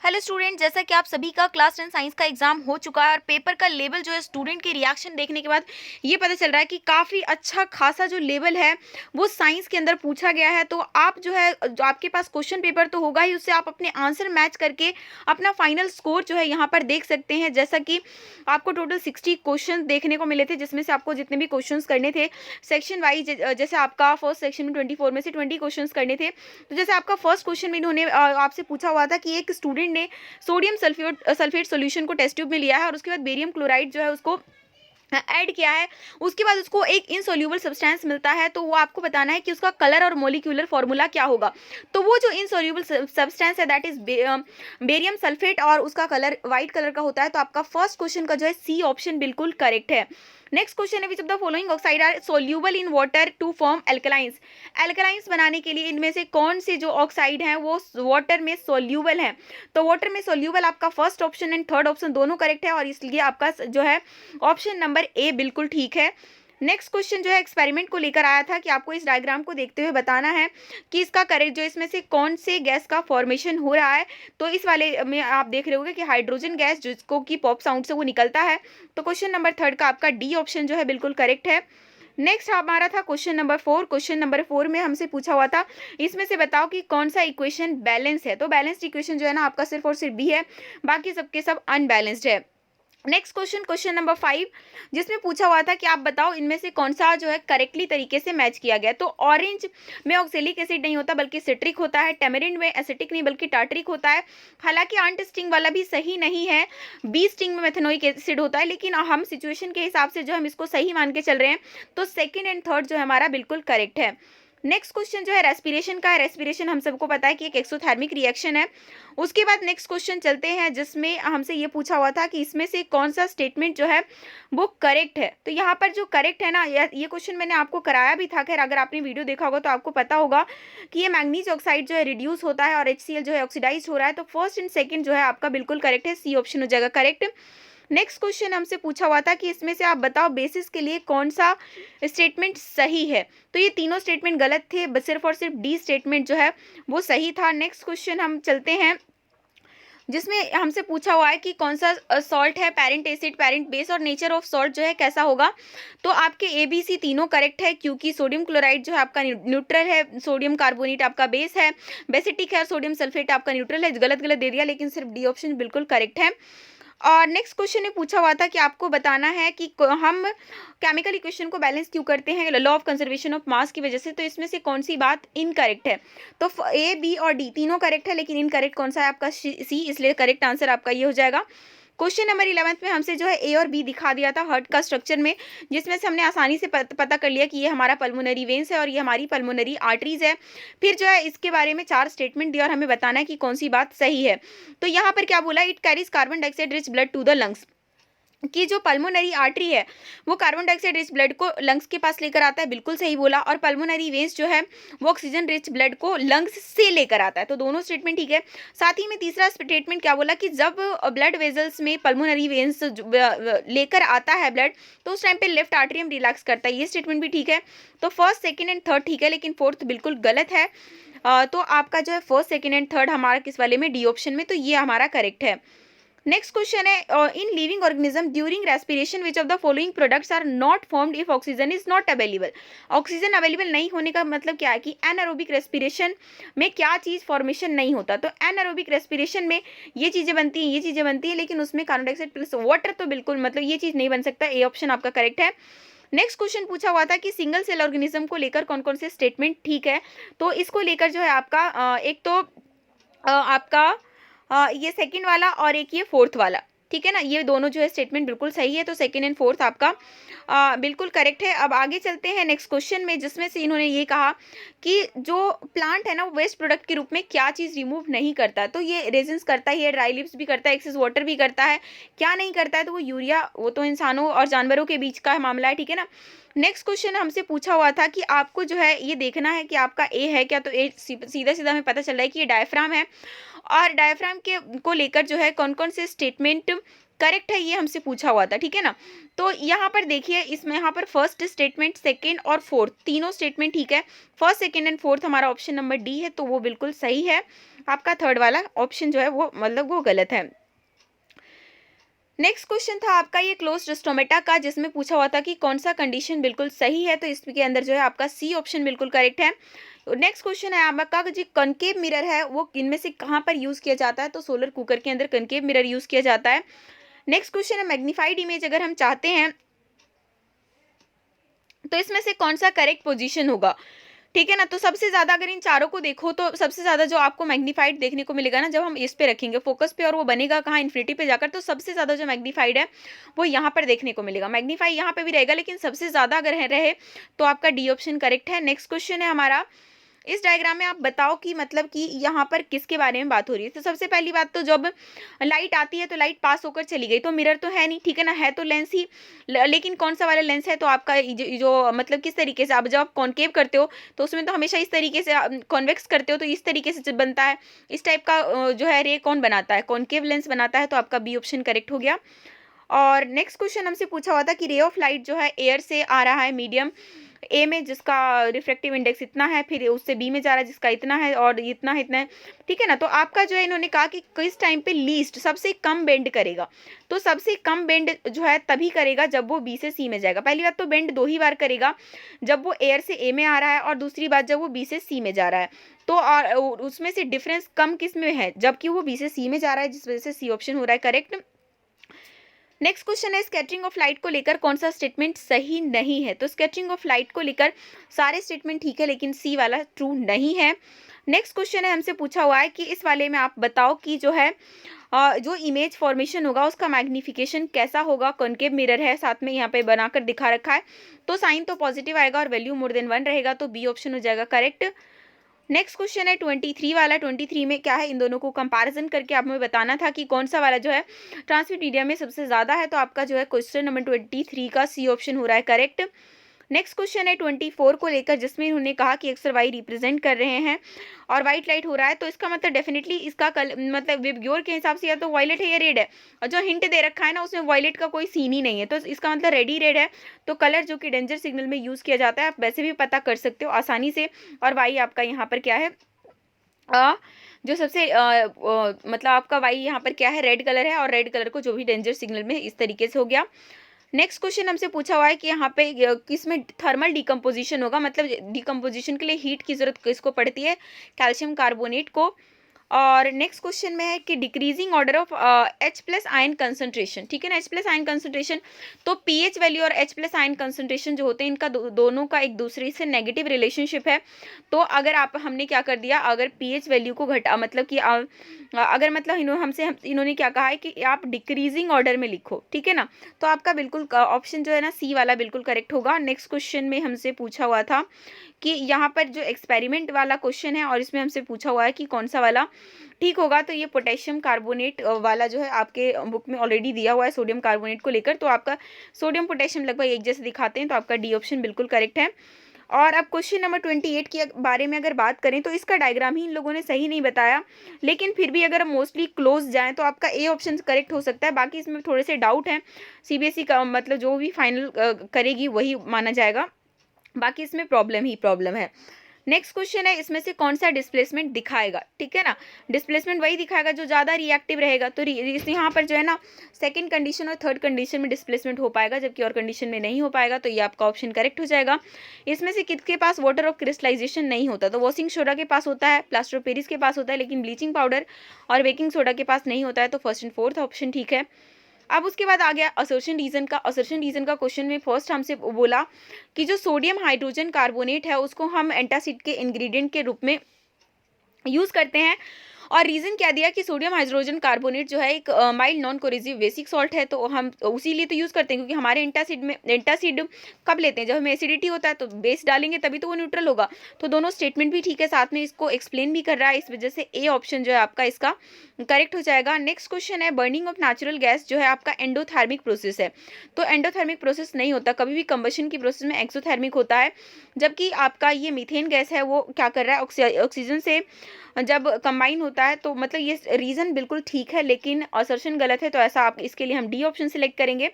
Hello student, जैसा कि आप सभी का क्लास 10 साइंस का एग्जाम हो चुका है और पेपर का लेवल जो है स्टूडेंट के रिएक्शन देखने के बाद ये पता चल रहा है कि काफ़ी अच्छा खासा जो लेवल है वो साइंस के अंदर पूछा गया है। तो आप जो है, जो आपके पास क्वेश्चन पेपर तो होगा ही, उससे आप अपने आंसर मैच करके अपना फाइनल स्कोर जो है यहाँ पर देख सकते हैं। जैसा कि आपको टोटल 60 क्वेश्चन देखने को मिले थे, जिसमें से आपको जितने भी क्वेश्चन करने थे सेक्शन वाइज, जैसे आपका फर्स्ट सेक्शन में 24 में से 20 क्वेश्चन करने थे। तो जैसे आपका फर्स्ट क्वेश्चन में इन्होंने आपसे पूछा हुआ था कि एक स्टूडेंट ने सोडियम सल्फेट सॉल्यूशन को टेस्ट ट्यूब में लिया है और उसके बाद बेरियम क्लोराइड जो है उसको ऐड किया है। उसके बाद उसको एक इनसोल्यूबल सब्सटेंस मिलता है, तो वो आपको बताना है कि उसका कलर और मॉलिक्यूलर फॉर्मूला क्या होगा। तो वो जो इनसोल्यूबल सब्सटेंस है दैट इज बेरियम सल्फेट और उसका कलर वाइट कलर का होता है। तो आपका फर्स्ट क्वेश्चन का जो है सी ऑप्शन बिल्कुल करेक्ट है। नेक्स्ट क्वेश्चन है, which of the following oxide are soluble in water to form alkalines. Alkalines बनाने के लिए इनमें से कौन से जो ऑक्साइड हैं वो वाटर में सोल्यूबल हैं। तो वाटर में सोल्यूबल आपका first option and third option दोनों करेक्ट है और इसलिए आपका जो है ऑप्शन नंबर ए बिल्कुल ठीक है। नेक्स्ट क्वेश्चन जो है एक्सपेरिमेंट को लेकर आया था कि आपको इस डायग्राम को देखते हुए बताना है कि इसका करेक्ट जो इसमें से कौन से गैस का फॉर्मेशन हो रहा है। तो इस वाले में आप देख रहे होंगे कि हाइड्रोजन गैस जिसको कि पॉप साउंड से वो निकलता है। तो क्वेश्चन नंबर थर्ड का आपका डी ऑप्शन जो है बिल्कुल करेक्ट है। नेक्स्ट हमारा था क्वेश्चन नंबर 4। क्वेश्चन नंबर 4 में हमसे पूछा हुआ था इसमें से बताओ कि कौन सा इक्वेशन बैलेंस है। तो बैलेंस्ड इक्वेशन जो है ना आपका सिर्फ और सिर्फ बी है, बाकी सबके सब अनबैलेंस्ड है। नेक्स्ट क्वेश्चन, क्वेश्चन नंबर 5, जिसमें पूछा हुआ था कि आप बताओ इनमें से कौन सा जो है करेक्टली तरीके से मैच किया गया। तो ऑरेंज में ऑक्सैलिक एसिड नहीं होता बल्कि सिट्रिक होता है, टेमरिंड में एसिटिक नहीं बल्कि टार्टरिक होता है। हालांकि आंट स्टिंग वाला भी सही नहीं है, बी स्टिंग में मेथेनोइक एसिड होता है, लेकिन हम सिचुएशन के हिसाब से जो हम इसको सही मान के चल रहे हैं। तो सेकेंड एंड थर्ड जो है हमारा बिल्कुल करेक्ट है। नेक्स्ट क्वेश्चन जो है रेस्पिरेशन का है। रेस्पिरेशन हम सबको पता है कि एक एक्सोथर्मिक रिएक्शन है। उसके बाद नेक्स्ट क्वेश्चन चलते हैं, जिसमें हमसे ये पूछा हुआ था कि इसमें से कौन सा स्टेटमेंट जो है वो करेक्ट है। तो यहाँ पर जो करेक्ट है ना, ये क्वेश्चन मैंने आपको कराया भी था। खैर अगर आपने वीडियो देखा होगा तो आपको पता होगा कि ये मैग्नीज ऑक्साइड जो है रिड्यूस होता है और HCl जो है ऑक्सीडाइज हो रहा है। तो फर्स्ट एंड सेकेंड जो है आपका बिल्कुल करेक्ट है, सी ऑप्शन हो जाएगा करेक्ट। नेक्स्ट क्वेश्चन हमसे पूछा हुआ था कि इसमें से आप बताओ बेसिस के लिए कौन सा स्टेटमेंट सही है। तो ये तीनों स्टेटमेंट गलत थे, बस सिर्फ और सिर्फ डी स्टेटमेंट जो है वो सही था। नेक्स्ट क्वेश्चन हम चलते हैं, जिसमें हमसे पूछा हुआ है कि कौन सा सॉल्ट है, पेरेंट एसिड, पेरेंट बेस और नेचर ऑफ सॉल्ट जो है कैसा होगा। तो आपके ABC तीनों करेक्ट है, क्योंकि सोडियम क्लोराइड जो है आपका न्यूट्रल है, सोडियम कार्बोनेट आपका बेस है, बेसिटिक है और सोडियम सल्फेट आपका न्यूट्रल है। गलत गलत दे दिया, लेकिन सिर्फ डी ऑप्शन बिल्कुल करेक्ट है। और नेक्स्ट क्वेश्चन में पूछा हुआ था कि आपको बताना है कि हम केमिकल इक्वेशन को बैलेंस क्यों करते हैं, law of conservation of mass की वजह से। तो इसमें से कौन सी बात इनकरेक्ट है। तो A, B और D तीनों करेक्ट है, लेकिन इनकरेक्ट कौन सा है आपका C, इसलिए करेक्ट आंसर आपका ये हो जाएगा। क्वेश्चन नंबर 11 में हमसे जो है A और B दिखा दिया था हार्ट का स्ट्रक्चर में, जिसमें से हमने आसानी से पता कर लिया कि ये हमारा पल्मोनरी वेन्स है और ये हमारी पल्मोनरी आर्टरीज है। फिर जो है इसके बारे में 4 स्टेटमेंट दिया और हमें बताना है कि कौन सी बात सही है। तो यहाँ पर क्या बोला, it carries carbon dioxide rich blood to the lungs, कि जो पल्मोनरी आर्टरी है वो कार्बन डाइऑक्साइड रिच ब्लड को लंग्स के पास लेकर आता है, बिल्कुल सही बोला। और पल्मोनरी वेन्स जो है वो ऑक्सीजन रिच ब्लड को लंग्स से लेकर आता है, तो दोनों स्टेटमेंट ठीक है। साथ ही में तीसरा स्टेटमेंट क्या बोला कि जब ब्लड वेजल्स में पल्मोनरी वेन्स लेकर आता है ब्लड, तो उस टाइम पे लेफ्ट आर्टरियम रिलैक्स करता है, ये स्टेटमेंट भी ठीक है। तो फर्स्ट सेकेंड एंड थर्ड ठीक है, लेकिन फोर्थ बिल्कुल गलत है। तो आपका जो है फर्स्ट सेकेंड एंड थर्ड हमारा किस वाले में, डी ऑप्शन में, तो ये हमारा करेक्ट है। नेक्स्ट क्वेश्चन है, in living organism during respiration which of the following products are not formed if oxygen is not available. Oxygen available नहीं होने का मतलब क्या है कि एनारोबिक रेस्पिरेशन में क्या चीज़ फॉर्मेशन नहीं होता। तो एनारोबिक रेस्पिरेशन में ये चीज़ें बनती हैं, ये चीज़ें बनती हैं, लेकिन उसमें कार्बन डाइऑक्साइड प्लस वाटर तो बिल्कुल मतलब ये चीज़ नहीं बन सकता। ए ऑप्शन आपका करेक्ट है। नेक्स्ट क्वेश्चन पूछा हुआ था कि सिंगल सेल ऑर्गेनिज्म को लेकर कौन कौन से स्टेटमेंट ठीक है। तो इसको लेकर जो है आपका एक तो आपका ये सेकंड वाला और एक ये फोर्थ वाला, ठीक है ना, ये दोनों जो है स्टेटमेंट बिल्कुल सही है। तो सेकंड एंड फोर्थ आपका बिल्कुल करेक्ट है। अब आगे चलते हैं नेक्स्ट क्वेश्चन में, जिसमें से इन्होंने ये कहा कि जो प्लांट है ना वो वेस्ट प्रोडक्ट के रूप में क्या चीज़ रिमूव नहीं करता। तो ये रेजिन्स करता ही है, ड्राई लिप्स भी करता है, एक्सेस वाटर भी करता है। क्या नहीं करता है, तो वो यूरिया, वो तो इंसानों और जानवरों के बीच का मामला है, ठीक है ना। नेक्स्ट क्वेश्चन हमसे पूछा हुआ था कि आपको जो है ये देखना है कि आपका ए है क्या। तो ए सीधा सीधा हमें पता चल रहा है कि ये डायफ्राम है, और डायफ्राम के को लेकर जो है कौन कौन से स्टेटमेंट करेक्ट है ये हमसे पूछा हुआ था, ठीक है ना। तो यहाँ पर देखिए, इसमें यहाँ पर फर्स्ट स्टेटमेंट, सेकेंड और फोर्थ तीनों स्टेटमेंट ठीक है। फर्स्ट सेकेंड एंड फोर्थ हमारा ऑप्शन नंबर डी है, तो वो बिल्कुल सही है। आपका थर्ड वाला ऑप्शन जो है वो मतलब वो गलत है। नेक्स्ट क्वेश्चन था आपका ये क्लोज्ड स्टोमेटा का, जिसमें पूछा हुआ था कि कौन सा कंडीशन बिल्कुल सही है, तो इसके अंदर जो है आपका सी ऑप्शन बिल्कुल करेक्ट है। नेक्स्ट क्वेश्चन है आपका जो कनकेव मिरर है वो इनमें से कहाँ पर यूज किया जाता है, तो सोलर कुकर के अंदर कनकेव मिरर यूज किया जाता है। नेक्स्ट क्वेश्चन है मैग्नीफाइड इमेज अगर हम चाहते हैं तो इसमें से कौन सा करेक्ट पोजीशन होगा, ठीक है ना। तो सबसे ज्यादा अगर इन चारों को देखो तो सबसे ज्यादा जो आपको मैग्नीफाइड देखने को मिलेगा ना, जब हम इस पे रखेंगे फोकस पे और वो बनेगा कहाँ, इन्फिनिटी पे जाकर, तो सबसे ज्यादा जो मैग्नीफाइड है वो यहाँ पर देखने को मिलेगा। मैग्नीफाई यहाँ पे भी रहेगा लेकिन सबसे ज्यादा अगर रहे तो आपका डी ऑप्शन करेक्ट है। नेक्स्ट क्वेश्चन है हमारा, इस डायग्राम में आप बताओ कि मतलब कि यहाँ पर किसके बारे में बात हो रही है। तो सबसे पहली बात तो जब लाइट आती है तो लाइट पास होकर चली गई, तो मिरर तो है नहीं, ठीक है ना, है तो लेंस ही, लेकिन कौन सा वाला लेंस है, तो आपका जो मतलब किस तरीके से आप जब आप कॉन्केव करते हो तो उसमें तो हमेशा इस तरीके से कॉन्वेक्स करते हो, तो इस तरीके से जब बनता है इस टाइप का जो है रे कौन बनाता है, कॉन्केव लेंस बनाता है, तो आपका बी ऑप्शन करेक्ट हो गया। और नेक्स्ट क्वेश्चन हमसे पूछा हुआ था कि रे ऑफ लाइट जो है एयर से आ रहा है मीडियम ए में जिसका रिफ्रैक्टिव इंडेक्स इतना है, फिर उससे बी में जा रहा है जिसका इतना है और इतना है, ठीक है ना। तो आपका जो है इन्होंने कहा कि किस टाइम पे लीस्ट सबसे कम बेंड करेगा, तो सबसे कम बेंड जो है तभी करेगा जब वो बी से सी में जाएगा। पहली बात तो बेंड दो ही बार करेगा, जब वो एयर से ए में आ रहा है और दूसरी बात जब वो बी से सी में जा रहा है। तो और उसमें से डिफरेंस कम किस में है, जबकि वो बी से सी में जा रहा है, जिस वजह से सी ऑप्शन हो रहा है करेक्ट। नेक्स्ट क्वेश्चन है स्कैटरिंग ऑफ लाइट को लेकर कौन सा स्टेटमेंट सही नहीं है, तो स्कैटरिंग ऑफ लाइट को लेकर सारे स्टेटमेंट ठीक है लेकिन सी वाला ट्रू नहीं है। नेक्स्ट क्वेश्चन है हमसे पूछा हुआ है कि इस वाले में आप बताओ कि जो है जो इमेज फॉर्मेशन होगा उसका मैग्निफिकेशन कैसा होगा। कॉन्केव मिरर है, साथ में यहाँ पे बनाकर दिखा रखा है, तो साइन तो पॉजिटिव आएगा और वैल्यू मोर देन 1 रहेगा, तो बी ऑप्शन हो जाएगा करेक्ट। नेक्स्ट क्वेश्चन है 23 वाला। 23 में क्या है, इन दोनों को कंपैरिजन करके आप हमें बताना था कि कौन सा वाला जो है ट्रांसमिट मीडिया में सबसे ज़्यादा है, तो आपका जो है क्वेश्चन नंबर 23 का सी ऑप्शन हो रहा है करेक्ट। नेक्स्ट क्वेश्चन है 24 को लेकर, जिसमें उन्होंने कहा कि एक्स और वाई रिप्रेजेंट कर रहे हैं और वाइट लाइट हो रहा है, तो इसका मतलब डेफिनेटली इसका मतलब विबग्योर के हिसाब से या तो वायलेट है या रेड है, और जो हिंट दे रखा है ना उसमें वायलेट का कोई सीन ही नहीं है, तो इसका मतलब रेड ही रेड है। तो कलर जो कि डेंजर सिग्नल में यूज़ किया जाता है आप वैसे भी पता कर सकते हो आसानी से। और वाई आपका यहाँ पर क्या है, जो सबसे मतलब आपका वाई यहाँ पर क्या है, रेड कलर है, और रेड कलर को जो भी डेंजर सिग्नल में इस तरीके से हो गया। नेक्स्ट क्वेश्चन हमसे पूछा हुआ है कि यहाँ पे किसमें थर्मल डिकम्पोजिशन होगा, मतलब डिकम्पोजिशन के लिए हीट की जरूरत किसको पड़ती है, कैल्शियम कार्बोनेट को। और नेक्स्ट क्वेश्चन में है कि decreasing order of H plus ion concentration, ठीक है ना, H प्लस आयन कंसंट्रेशन, तो पीएच वैल्यू और H प्लस आयन कंसंट्रेशन जो होते हैं इनका दोनों का एक दूसरे से नेगेटिव रिलेशनशिप है। तो अगर आप हमने क्या कर दिया, अगर पीएच वैल्यू को घटा मतलब कि अगर मतलब इन्होंने क्या कहा है कि आप डिक्रीजिंग ऑर्डर में लिखो, ठीक है ना, तो आपका बिल्कुल ऑप्शन जो है ना सी वाला बिल्कुल करेक्ट होगा। नेक्स्ट क्वेश्चन में हमसे पूछा हुआ था कि यहाँ पर जो एक्सपेरिमेंट वाला क्वेश्चन है और इसमें हमसे पूछा हुआ है कि कौन सा वाला ठीक होगा, तो ये पोटेशियम कार्बोनेट वाला जो है आपके बुक में ऑलरेडी दिया हुआ है सोडियम कार्बोनेट को लेकर, तो आपका सोडियम पोटेशियम लगभग एक जैसे दिखाते हैं, तो आपका डी ऑप्शन बिल्कुल करेक्ट है। और अब क्वेश्चन नंबर 28 के बारे में अगर बात करें तो इसका डायग्राम ही इन लोगों ने सही नहीं बताया, लेकिन फिर भी अगर मोस्टली क्लोज जाएं तो आपका ए ऑप्शन करेक्ट हो सकता है, बाकी इसमें थोड़े से डाउट हैं। सीबीएसई का मतलब जो भी फाइनल करेगी वही माना जाएगा, बाकी इसमें प्रॉब्लम ही प्रॉब्लम है। नेक्स्ट क्वेश्चन है इसमें से कौन सा डिस्प्लेसमेंट दिखाएगा, ठीक है ना, डिस्प्लेसमेंट वही दिखाएगा जो ज़्यादा रिएक्टिव रहेगा, तो यहाँ पर जो है ना सेकंड कंडीशन और थर्ड कंडीशन में डिस्प्लेसमेंट हो पाएगा, जबकि और कंडीशन में नहीं हो पाएगा, तो ये आपका ऑप्शन करेक्ट हो जाएगा। इसमें से किसके पास वाटर ऑफ क्रिस्टलाइजेशन नहीं होता, तो वॉशिंग सोडा के पास होता है, प्लास्टर ऑफ पेरिस के पास होता है, लेकिन ब्लीचिंग पाउडर और बेकिंग सोडा के पास नहीं होता है, तो फर्स्ट एंड फोर्थ ऑप्शन ठीक है। अब उसके बाद आ गया असर्शन रीजन का। असर्शन रीजन का क्वेश्चन में फर्स्ट हमसे बोला कि जो सोडियम हाइड्रोजन कार्बोनेट है उसको हम एंटासिड के इंग्रेडिएंट के रूप में यूज़ करते हैं, और रीज़न क्या दिया कि सोडियम हाइड्रोजन कार्बोनेट जो है एक mild non coercive basic salt है, तो हम उसी लिए तो यूज़ करते हैं, क्योंकि हमारे एंटासिड कब लेते हैं, जब हमें एसिडिटी होता है तो बेस डालेंगे तभी तो वो न्यूट्रल होगा। तो दोनों स्टेटमेंट भी ठीक है, साथ में इसको एक्सप्लेन भी कर रहा है, इस वजह से ए ऑप्शन जो है आपका इसका करेक्ट हो जाएगा। नेक्स्ट क्वेश्चन है बर्निंग ऑफ नेचुरल गैस जो है आपका एंडोथर्मिक प्रोसेस है, तो एंडोथर्मिक प्रोसेस नहीं होता, कभी भी कंबशन की प्रोसेस में एक्सोथर्मिक होता है, जबकि आपका ये मीथेन गैस है वो क्या कर रहा है, ऑक्सीजन से जब कंबाइन होता है, तो मतलब ये रीज़न बिल्कुल ठीक है लेकिन असर्शन गलत है, तो ऐसा आप इसके लिए हम डी ऑप्शन सेलेक्ट करेंगे।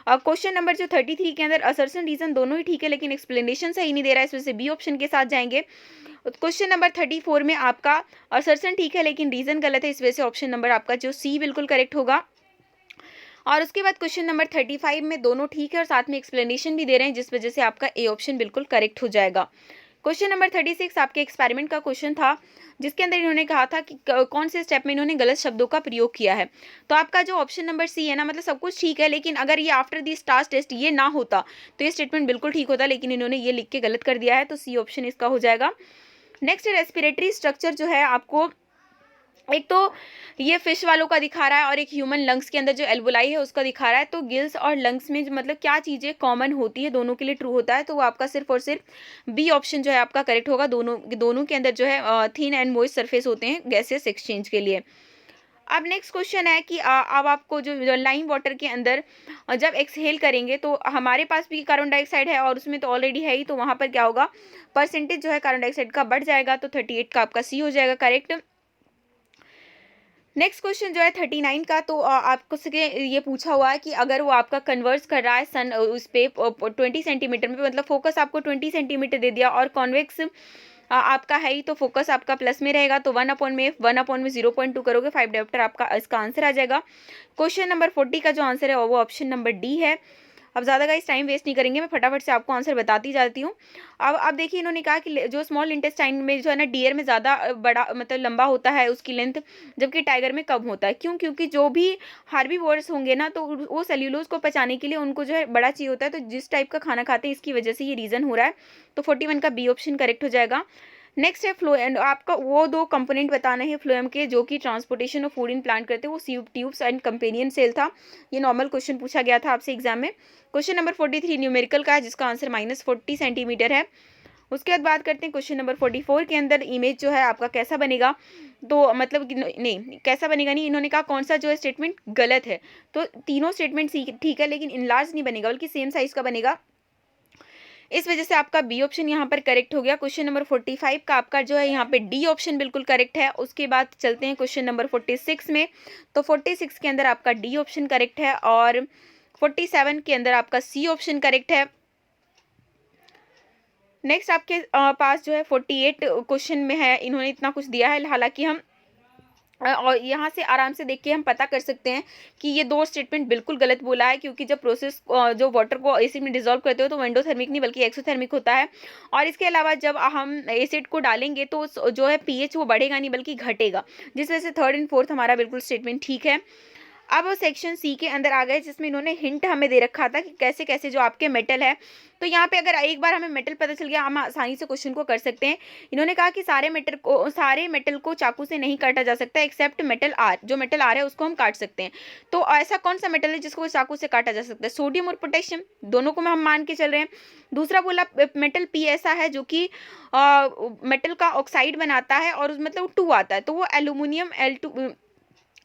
क्वेश्चन नंबर जो 33 के अंदर असर्शन रीज़न दोनों ही ठीक है लेकिन एक्सप्लेनेशन सही नहीं दे रहा है, इस वजह से बी ऑप्शन के साथ जाएंगे। क्वेश्चन नंबर 34 में आपका असर्शन ठीक है लेकिन रीजन गलत है, इस वजह से ऑप्शन नंबर आपका जो सी बिल्कुल करेक्ट होगा। और उसके बाद क्वेश्चन नंबर 35 में दोनों ठीक है और साथ में एक्सप्लेनेशन भी दे रहे हैं, जिस वजह से आपका ए ऑप्शन बिल्कुल करेक्ट हो जाएगा। क्वेश्चन नंबर 36 आपके एक्सपेरिमेंट का क्वेश्चन था, जिसके अंदर इन्होंने कहा था कि कौन से स्टेप में इन्होंने गलत शब्दों का प्रयोग किया है। तो आपका जो ऑप्शन नंबर सी है ना, मतलब सब कुछ ठीक है, लेकिन अगर ये आफ्टर दी स्टार्स टेस्ट ये ना होता तो ये स्टेटमेंट बिल्कुल ठीक होता, लेकिन इन्होंने ये लिख के गलत कर दिया है, तो सी ऑप्शन इसका हो जाएगा। नेक्स्ट रेस्पिरेटरी स्ट्रक्चर जो है आपको, एक तो ये फिश वालों का दिखा रहा है और एक ह्यूमन लंग्स के अंदर जो एल्वोलाई है उसका दिखा रहा है। तो गिल्स और लंग्स में मतलब क्या चीज़ें कॉमन होती है, दोनों के लिए ट्रू होता है, तो वो आपका सिर्फ और सिर्फ बी ऑप्शन जो है आपका करेक्ट होगा। दोनों के अंदर जो है थिन एंड मॉइस्ट सरफेस होते हैं गैसेस एक्सचेंज के लिए। अब नेक्स्ट क्वेश्चन है कि अब आपको जो लाइम वाटर के अंदर जब एक्सहेल करेंगे तो हमारे पास भी कार्बन डाइऑक्साइड है और उसमें तो ऑलरेडी है ही, तो वहाँ पर क्या होगा, परसेंटेज जो है कार्बन डाइऑक्साइड का बढ़ जाएगा, तो 38 का आपका सी हो जाएगा करेक्ट। नेक्स्ट क्वेश्चन जो है 39 का, तो आपको से ये पूछा हुआ है कि अगर वो आपका कन्वर्स कर रहा है सन उस पे 20 सेंटीमीटर में, मतलब फोकस आपको 20 सेंटीमीटर दे दिया और कॉन्वेक्स आपका है ही, तो फोकस आपका प्लस में रहेगा, तो 1/में 0.2 करोगे 5 डायोप्टर, आपका इसका आंसर आ जाएगा। क्वेश्चन नंबर 40 का जो आंसर है वो ऑप्शन नंबर डी है। अब ज़्यादा का इस टाइम वेस्ट नहीं करेंगे, मैं फटाफट से आपको आंसर बताती जाती हूँ। अब देखिए इन्होंने कहा कि जो स्मॉल इंटेस्टाइन में जो है ना, डियर में ज़्यादा बड़ा मतलब लंबा होता है उसकी लेंथ, जबकि टाइगर में कम होता है। क्यों? क्योंकि जो भी हार्बीवोर्स होंगे ना, तो वो सेल्यूलोज को पचाने के लिए उनको जो है बड़ा चाहिए होता है, तो जिस टाइप का खाना खाते हैं इसकी वजह से ये रीज़न हो रहा है, तो 41 का बी ऑप्शन करेक्ट हो जाएगा। नेक्स्ट है फ्लोएम, आपका वो दो कंपोनेंट बताने हैं फ्लोएम के जो कि transportation of food in plant करते हैं, वो sieve tubes and companion cell था। ये नॉर्मल क्वेश्चन पूछा गया था आपसे एग्जाम में। क्वेश्चन नंबर 43 न्यूमेरिकल का है, जिसका आंसर -40 सेंटीमीटर है। उसके बाद बात करते हैं क्वेश्चन नंबर 44 के अंदर इमेज जो है आपका कैसा बनेगा, तो मतलब कि नहीं कैसा बनेगा नहीं, इन्होंने कहा कौन सा जो है स्टेटमेंट गलत है, तो तीनों स्टेटमेंट ठीक है लेकिन इनलार्ज नहीं बनेगा बल्कि सेम साइज का बनेगा, इस वजह से आपका बी ऑप्शन यहाँ पर करेक्ट हो गया। क्वेश्चन नंबर 45 का आपका जो है यहाँ पे डी ऑप्शन बिल्कुल करेक्ट है। उसके बाद चलते हैं क्वेश्चन नंबर 46 में, तो 46 के अंदर आपका डी ऑप्शन करेक्ट है और 47 के अंदर आपका सी ऑप्शन करेक्ट है। नेक्स्ट आपके पास जो है 48 क्वेश्चन में है, इन्होंने इतना कुछ दिया है, हालांकि हम और यहाँ से आराम से देख के हम पता कर सकते हैं कि ये दो स्टेटमेंट बिल्कुल गलत बोला है, क्योंकि जब प्रोसेस जो वाटर को एसिड में डिसॉल्व करते हो तो एंडोथर्मिक नहीं बल्कि एक्सोथर्मिक होता है। और इसके अलावा जब हम एसिड को डालेंगे तो जो है पीएच वो बढ़ेगा नहीं बल्कि घटेगा, जिस वजह से थर्ड एंड फोर्थ हमारा बिल्कुल स्टेटमेंट ठीक है। अब वो सेक्शन सी के अंदर आ गए, जिसमें इन्होंने हिंट हमें दे रखा था कि कैसे कैसे जो आपके मेटल है, तो यहाँ पे अगर एक बार हमें मेटल पता चल गया हम आसानी से क्वेश्चन को कर सकते हैं। इन्होंने कहा कि सारे मेटल को चाकू से नहीं काटा जा सकता एक्सेप्ट मेटल आर, जो मेटल आर है उसको हम काट सकते हैं। तो ऐसा कौन सा मेटल है जिसको चाकू से काटा जा सकता है? सोडियम और पोटेशियम, दोनों को हम मान के चल रहे हैं। दूसरा बोला मेटल पी ऐसा है जो कि मेटल का ऑक्साइड बनाता है और मतलब 2 आता है, तो वो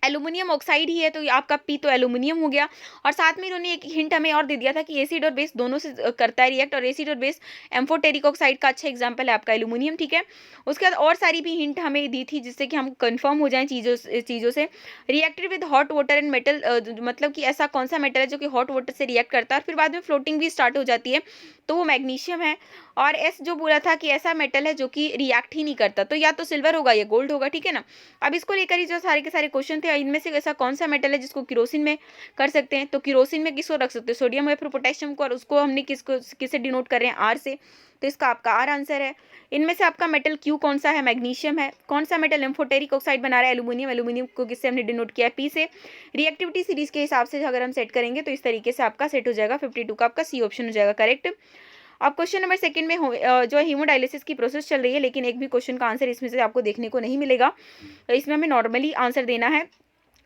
एल्यूमिनियम ऑक्साइड ही है, तो आपका पी तो एल्यूमिनियम हो गया। और साथ में इन्होंने एक हिंट हमें और दे दिया था कि एसिड और बेस दोनों से करता है रिएक्ट, और एसिड और बेस एम्फोटेरिक ऑक्साइड का अच्छा एग्जांपल है आपका एल्यूमिनियम, ठीक है। उसके बाद और सारी भी हिंट हमें दी थी जिससे कि हम कंफर्म हो जाएं चीज़ों से। Reacted with hot water and metal, मतलब कि ऐसा कौन सा मेटल है जो कि हॉट वाटर से रिएक्ट करता है और फिर बाद में फ्लोटिंग भी स्टार्ट हो जाती है, तो वो मैग्नीशियम है। और एस जो बोला था कि ऐसा मेटल है जो कि रिएक्ट ही नहीं करता, तो या तो सिल्वर होगा या गोल्ड होगा, ठीक है ना। अब इसको लेकर ही जो सारे के सारे क्वेश्चन थे, इनमें से ऐसा कौन सा मेटल है जिसको किरोसिन में कर सकते हैं, तो किरोसिन में किसको रख सकते हैं? सोडियम या फिर पोटेशियम को, और उसको हमने किससे डिनोट कर रहे हैं? आर से, तो इसका आपका आर आंसर है। इनमें से आपका मेटल क्यू कौन सा है? मैग्नीशियम है। कौन सा मेटल एम्फोटेरिक ऑक्साइड बना रहा है? एल्यूमिनियम को किससे हमने डिनोट किया है? पी से। रिएक्टिविटी सीरीज के हिसाब से अगर हम सेट करेंगे तो इस तरीके से आपका सेट हो जाएगा। 52 का आपका सी ऑप्शन हो जाएगा करेक्ट। अब क्वेश्चन नंबर सेकंड में जो है हीमोडायलिसिस की प्रोसेस चल रही है, लेकिन एक भी क्वेश्चन का आंसर इसमें से आपको देखने को नहीं मिलेगा, तो इसमें हमें नॉर्मली आंसर देना है,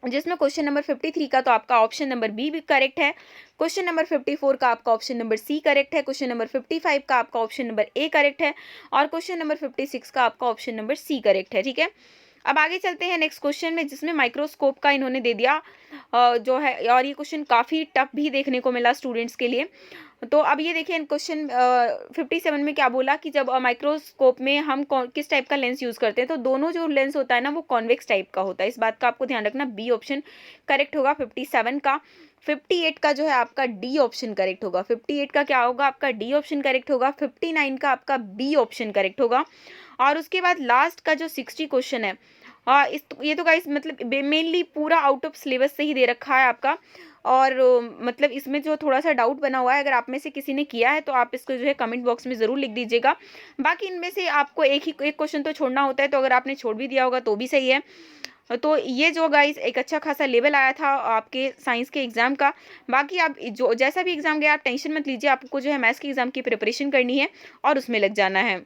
जिसमें क्वेश्चन नंबर 53 का तो आपका ऑप्शन नंबर बी भी करेक्ट है। क्वेश्चन नंबर 54 का आपका ऑप्शन नंबर सी करेक्ट है। क्वेश्चन नंबर 55 का आपका ऑप्शन नंबर ए करेक्ट है और क्वेश्चन नंबर 56 का आपका ऑप्शन नंबर सी करेक्ट है, ठीक है। अब आगे चलते हैं नेक्स्ट क्वेश्चन में, जिसमें माइक्रोस्कोप का इन्होंने दे दिया जो है, और ये क्वेश्चन काफ़ी टफ भी देखने को मिला स्टूडेंट्स के लिए। तो अब ये देखिए क्वेश्चन 57 में क्या बोला कि जब माइक्रोस्कोप में हम किस टाइप का लेंस यूज़ करते हैं, तो दोनों जो लेंस होता है ना वो कॉन्वेक्स टाइप का होता है। इस बात का आपको ध्यान रखना, बी ऑप्शन करेक्ट होगा 57 का। 58 का जो है आपका डी ऑप्शन करेक्ट होगा। 58 का क्या होगा आपका, डी ऑप्शन करेक्ट होगा। 59 का आपका बी ऑप्शन करेक्ट होगा। और उसके बाद लास्ट का जो 60 क्वेश्चन है, ये तो गाइस मतलब मेनली पूरा आउट ऑफ सिलेबस से ही दे रखा है आपका। और मतलब इसमें जो थोड़ा-सा डाउट बना हुआ है, अगर आप में से किसी ने किया है तो आप इसको जो है कमेंट बॉक्स में ज़रूर लिख दीजिएगा। बाकी इनमें से आपको एक क्वेश्चन तो छोड़ना होता है, तो अगर आपने छोड़ भी दिया होगा तो भी सही है। तो ये जो गाइस एक अच्छा खासा लेवल आया था आपके साइंस के एग्ज़ाम का। बाकी आप जो जैसा भी एग्ज़ाम गया आप टेंशन मत लीजिए, आपको जो है मैथ्स के एग्ज़ाम की प्रिपरेशन करनी है और उसमें लग जाना है।